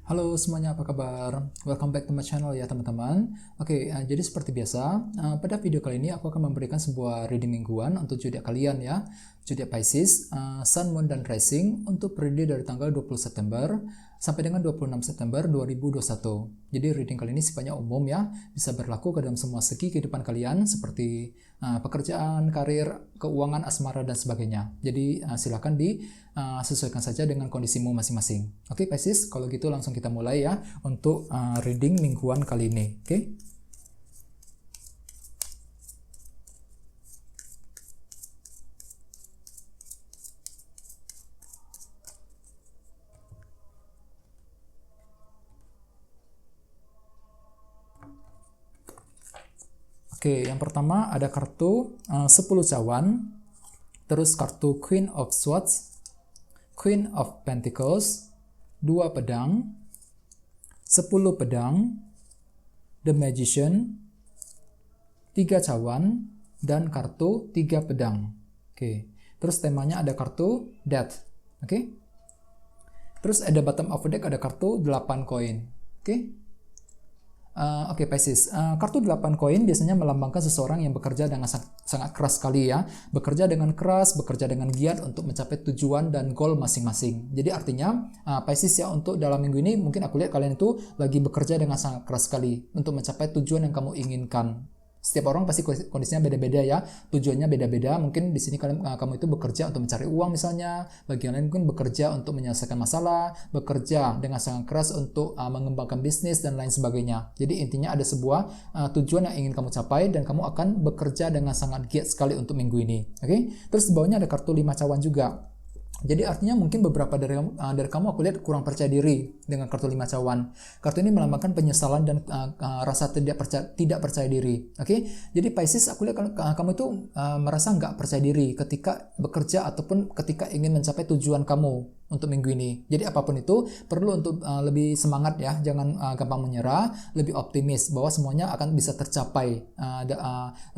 Halo semuanya, apa kabar? Welcome back to my channel ya teman-teman. Oke, jadi seperti biasa, pada video kali ini aku akan memberikan sebuah reading mingguan untuk zodiak kalian ya. Zodiak Pisces, Sun, Moon, dan Rising untuk periode dari tanggal 20 September sampai dengan 26 September 2021. Jadi reading kali ini sifatnya umum ya, bisa berlaku ke dalam semua segi kehidupan kalian seperti pekerjaan, karir, keuangan, asmara, dan sebagainya. Jadi silakan disesuaikan saja dengan kondisimu masing-masing. Oke, Pisces, kalau gitu langsung kita mulai ya untuk reading mingguan kali ini. Oke. Oke, yang pertama ada kartu 10 cawan, terus kartu Queen of Swords, Queen of Pentacles, 2 pedang, 10 pedang, The Magician, 3 cawan, dan kartu 3 pedang. Oke, terus temanya ada kartu Death. Oke, terus ada bottom of the deck ada kartu 8 koin. Oke. Oke, Pisces, kartu 8 koin biasanya melambangkan seseorang yang bekerja dengan sangat keras sekali ya. Bekerja dengan keras, bekerja dengan giat untuk mencapai tujuan dan goal masing-masing. Jadi artinya, Pisces ya, untuk dalam minggu ini mungkin aku lihat kalian itu lagi bekerja dengan sangat keras sekali untuk mencapai tujuan yang kamu inginkan. Setiap orang pasti kondisinya beda-beda ya, tujuannya beda-beda. Mungkin di sini kamu itu bekerja untuk mencari uang misalnya, bagi yang lain mungkin bekerja untuk menyelesaikan masalah, bekerja dengan sangat keras untuk mengembangkan bisnis dan lain sebagainya. Jadi intinya ada sebuah tujuan yang ingin kamu capai dan kamu akan bekerja dengan sangat giat sekali untuk minggu ini. Oke? Terus di bawahnya ada kartu 5 cawan juga. Jadi artinya mungkin beberapa dari kamu aku lihat kurang percaya diri dengan kartu 5 cawan. Kartu ini melambangkan penyesalan dan rasa tidak percaya diri. Oke? Jadi Pisces, aku lihat kamu itu merasa nggak percaya diri ketika bekerja ataupun ketika ingin mencapai tujuan kamu untuk minggu ini. Jadi apapun itu perlu untuk lebih semangat ya, jangan gampang menyerah, lebih optimis bahwa semuanya akan bisa tercapai.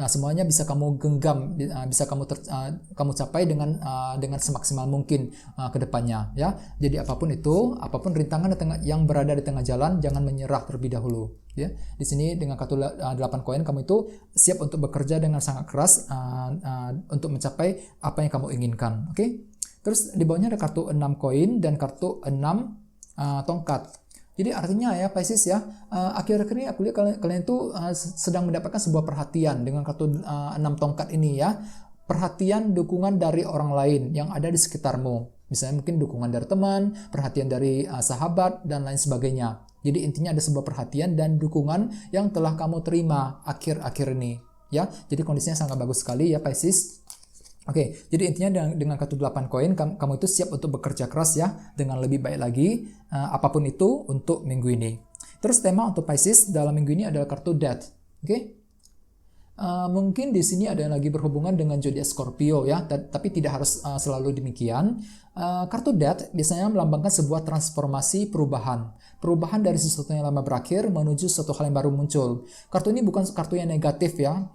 Semuanya bisa kamu genggam, bisa kamu capai dengan semaksimal mungkin ke depannya ya. Jadi apapun itu, apapun rintangan yang berada di tengah jalan, jangan menyerah terlebih dahulu. Ya, di sini dengan kartu 8 koin kamu itu siap untuk bekerja dengan sangat keras untuk mencapai apa yang kamu inginkan. Oke? Terus di bawahnya ada kartu 6 koin dan kartu 6 tongkat. Jadi artinya ya Pisces ya, akhir-akhir ini aku lihat kalian itu sedang mendapatkan sebuah perhatian dengan kartu 6 tongkat ini ya. Perhatian, dukungan dari orang lain yang ada di sekitarmu. Misalnya mungkin dukungan dari teman, perhatian dari sahabat, dan lain sebagainya. Jadi intinya ada sebuah perhatian dan dukungan yang telah kamu terima akhir-akhir ini. Ya, jadi kondisinya sangat bagus sekali ya Pisces. Oke, jadi intinya dengan kartu 8 koin kamu itu siap untuk bekerja keras ya dengan lebih baik lagi apapun itu untuk minggu ini. Terus tema untuk Pisces dalam minggu ini adalah kartu Death. Oke. Mungkin di sini ada yang lagi berhubungan dengan zodiak Scorpio ya, tapi tidak harus selalu demikian. Kartu Death biasanya melambangkan sebuah transformasi perubahan dari sesuatu yang lama berakhir menuju sesuatu hal yang baru muncul. Kartu ini bukan kartu yang negatif ya,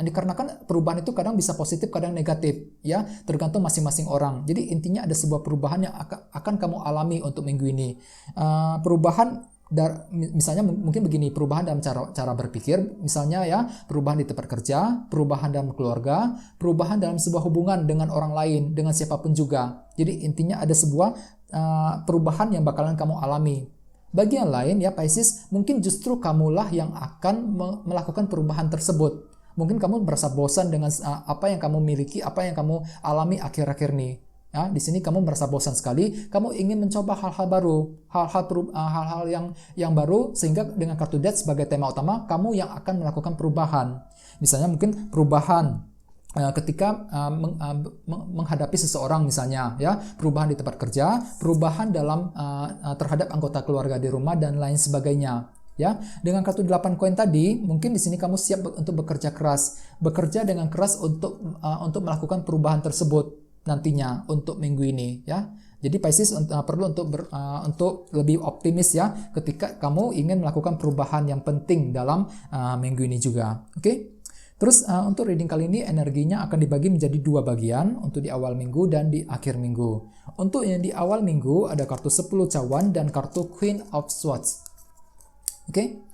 dikarenakan perubahan itu kadang bisa positif, kadang negatif ya, tergantung masing-masing orang. Jadi intinya ada sebuah perubahan yang akan kamu alami untuk minggu ini. Perubahan misalnya mungkin begini, perubahan dalam cara berpikir, misalnya ya, perubahan di tempat kerja, perubahan dalam keluarga, perubahan dalam sebuah hubungan dengan orang lain, dengan siapapun juga. Jadi intinya ada sebuah perubahan yang bakalan kamu alami. Bagi yang lain ya Pisces, mungkin justru kamulah yang akan melakukan perubahan tersebut. Mungkin kamu merasa bosan dengan apa yang kamu miliki, apa yang kamu alami akhir-akhir ini. Ya, di sini kamu merasa bosan sekali, kamu ingin mencoba hal-hal baru, hal-hal yang baru, sehingga dengan kartu Death sebagai tema utama, kamu yang akan melakukan perubahan. Misalnya mungkin perubahan ketika menghadapi seseorang misalnya ya, perubahan di tempat kerja, perubahan dalam terhadap anggota keluarga di rumah dan lain sebagainya. Ya, dengan kartu 8 koin tadi, mungkin di sini kamu siap untuk bekerja dengan keras untuk melakukan perubahan tersebut nantinya untuk minggu ini ya. Jadi Pisces perlu untuk lebih optimis ya ketika kamu ingin melakukan perubahan yang penting dalam minggu ini juga. Oke. Terus untuk reading kali ini energinya akan dibagi menjadi 2 bagian, untuk di awal minggu dan di akhir minggu. Untuk yang di awal minggu ada kartu 10 cawan dan kartu Queen of Swords. Oke.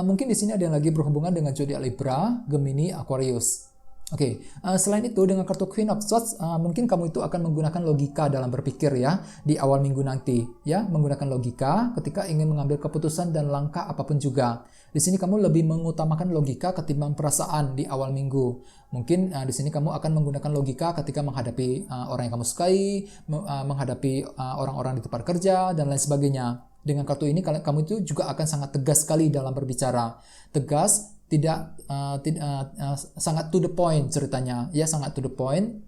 Mungkin di sini ada yang lagi berhubungan dengan zodiak Libra, Gemini, Aquarius. Oke, selain itu dengan kartu Queen of Swords, mungkin kamu itu akan menggunakan logika dalam berpikir ya di awal minggu nanti, ya menggunakan logika ketika ingin mengambil keputusan dan langkah apapun juga. Di sini kamu lebih mengutamakan logika ketimbang perasaan di awal minggu. Mungkin di sini kamu akan menggunakan logika ketika menghadapi orang yang kamu sukai, menghadapi orang-orang di tempat kerja dan lain sebagainya. Dengan kartu ini kamu itu juga akan sangat tegas sekali dalam berbicara, tegas. Tidak sangat to the point ceritanya, ya sangat to the point,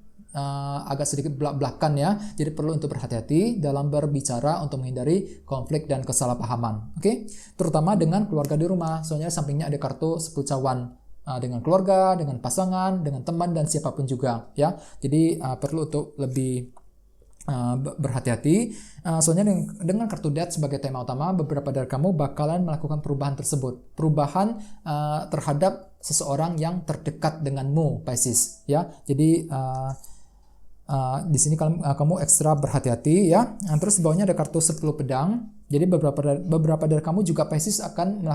agak sedikit belak-belakan ya, jadi perlu untuk berhati-hati dalam berbicara untuk menghindari konflik dan kesalahpahaman. Oke? Terutama dengan keluarga di rumah, soalnya sampingnya ada kartu 10 cawan, dengan keluarga, dengan pasangan, dengan teman dan siapapun juga ya, jadi perlu untuk lebih berhati-hati, soalnya dengan kartu Death sebagai tema utama, beberapa dari kamu bakalan melakukan perubahan tersebut, perubahan terhadap seseorang yang terdekat denganmu, Pisces ya. Jadi di sini kamu ekstra berhati-hati ya. Terus di bawahnya ada kartu 10 pedang. Jadi beberapa dari kamu juga Pisces akan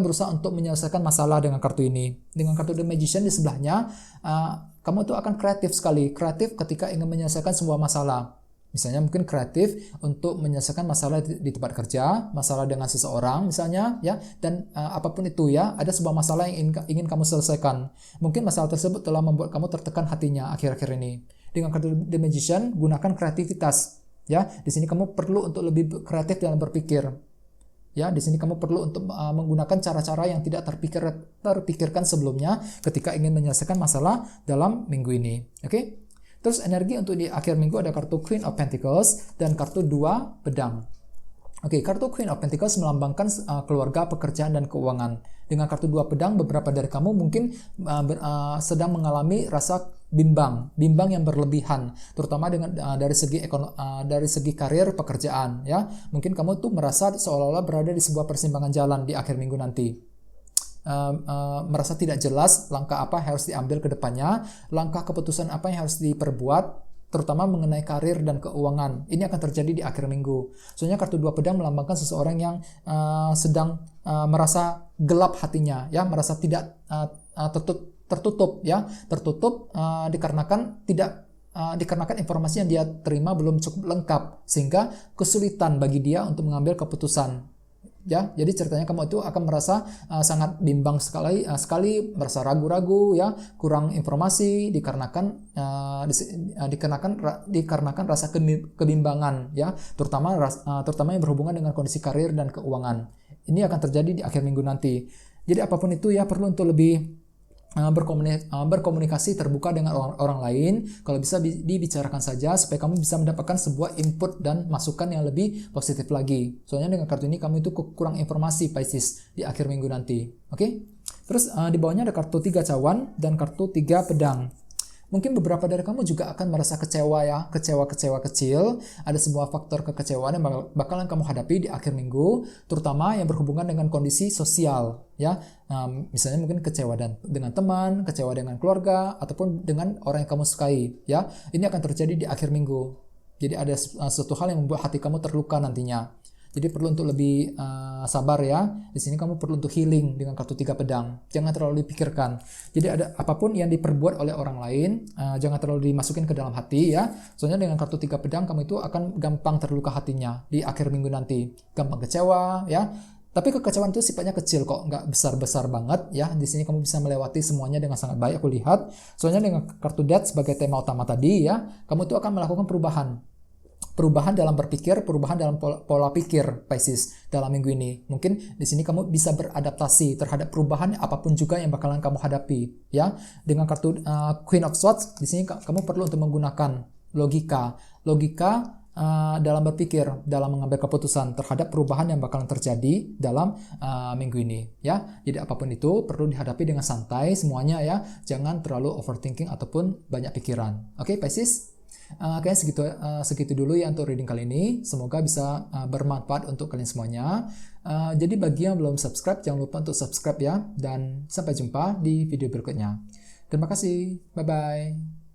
berusaha untuk menyelesaikan masalah dengan kartu ini. Dengan kartu The Magician di sebelahnya, kamu tuh akan kreatif sekali, kreatif ketika ingin menyelesaikan sebuah masalah. Misalnya mungkin kreatif untuk menyelesaikan masalah di tempat kerja, masalah dengan seseorang misalnya ya, dan apapun itu ya, ada sebuah masalah yang ingin kamu selesaikan. Mungkin masalah tersebut telah membuat kamu tertekan hatinya akhir-akhir ini. Dengan kartu The Magician, gunakan kreativitas ya. Di sini kamu perlu untuk lebih kreatif dalam berpikir. Ya, di sini kamu perlu untuk menggunakan cara-cara yang tidak terpikirkan sebelumnya ketika ingin menyelesaikan masalah dalam minggu ini. Oke? Terus energi untuk di akhir minggu ada kartu Queen of Pentacles dan kartu 2 pedang. Oke, kartu Queen of Pentacles melambangkan keluarga, pekerjaan, dan keuangan. Dengan kartu 2 pedang, beberapa dari kamu mungkin sedang mengalami rasa bimbang yang berlebihan, terutama dari segi karir pekerjaan ya. Mungkin kamu tuh merasa seolah-olah berada di sebuah persimpangan jalan di akhir minggu nanti. Merasa tidak jelas langkah apa yang harus diambil ke depannya, langkah keputusan apa yang harus diperbuat, terutama mengenai karir dan keuangan. Ini akan terjadi di akhir minggu. Soalnya kartu 2 pedang melambangkan seseorang yang sedang merasa gelap hatinya ya, merasa tidak tertutup dikarenakan informasi yang dia terima belum cukup lengkap, sehingga kesulitan bagi dia untuk mengambil keputusan ya. Jadi ceritanya kamu itu akan merasa sangat bimbang sekali, merasa ragu-ragu ya, kurang informasi dikarenakan rasa kebimbangan ya, terutama yang berhubungan dengan kondisi karir dan keuangan. Ini akan terjadi di akhir minggu nanti. Jadi apapun itu ya, perlu untuk lebih berkomunikasi terbuka dengan orang lain. Kalau bisa dibicarakan saja supaya kamu bisa mendapatkan sebuah input dan masukan yang lebih positif lagi. Soalnya dengan kartu ini kamu itu kurang informasi, Pisces, di akhir minggu nanti. Oke? Terus di bawahnya ada kartu 3 cawan dan kartu 3 pedang. Mungkin beberapa dari kamu juga akan merasa kecewa ya, kecewa kecil. Ada sebuah faktor kekecewaan yang bakalan kamu hadapi di akhir minggu, terutama yang berhubungan dengan kondisi sosial ya. Misalnya mungkin kecewa dengan teman, kecewa dengan keluarga, ataupun dengan orang yang kamu sukai ya. Ini akan terjadi di akhir minggu. Jadi ada suatu hal yang membuat hati kamu terluka nantinya. Jadi perlu untuk lebih sabar ya. Di sini kamu perlu untuk healing dengan kartu 3 pedang. Jangan terlalu dipikirkan. Jadi ada apapun yang diperbuat oleh orang lain, jangan terlalu dimasukin ke dalam hati ya. Soalnya dengan kartu 3 pedang kamu itu akan gampang terluka hatinya di akhir minggu nanti. Gampang kecewa ya. Tapi kekecewaan itu sifatnya kecil kok, nggak besar-besar banget ya. Di sini kamu bisa melewati semuanya dengan sangat baik, aku lihat. Soalnya dengan kartu Death sebagai tema utama tadi ya, kamu itu akan melakukan perubahan dalam berpikir, perubahan dalam pola pikir, Pisces, dalam minggu ini. Mungkin di sini kamu bisa beradaptasi terhadap perubahan apapun juga yang bakalan kamu hadapi ya. Dengan kartu Queen of Swords, di sini kamu perlu untuk menggunakan logika dalam berpikir, dalam mengambil keputusan terhadap perubahan yang bakalan terjadi dalam minggu ini ya. Jadi apapun itu perlu dihadapi dengan santai semuanya ya. Jangan terlalu overthinking ataupun banyak pikiran. Oke, Pisces? Kayaknya segitu dulu ya untuk reading kali ini. Semoga bisa bermanfaat untuk kalian semuanya. Jadi bagi yang belum subscribe, jangan lupa untuk subscribe ya. Dan sampai jumpa di video berikutnya. Terima kasih. Bye-bye.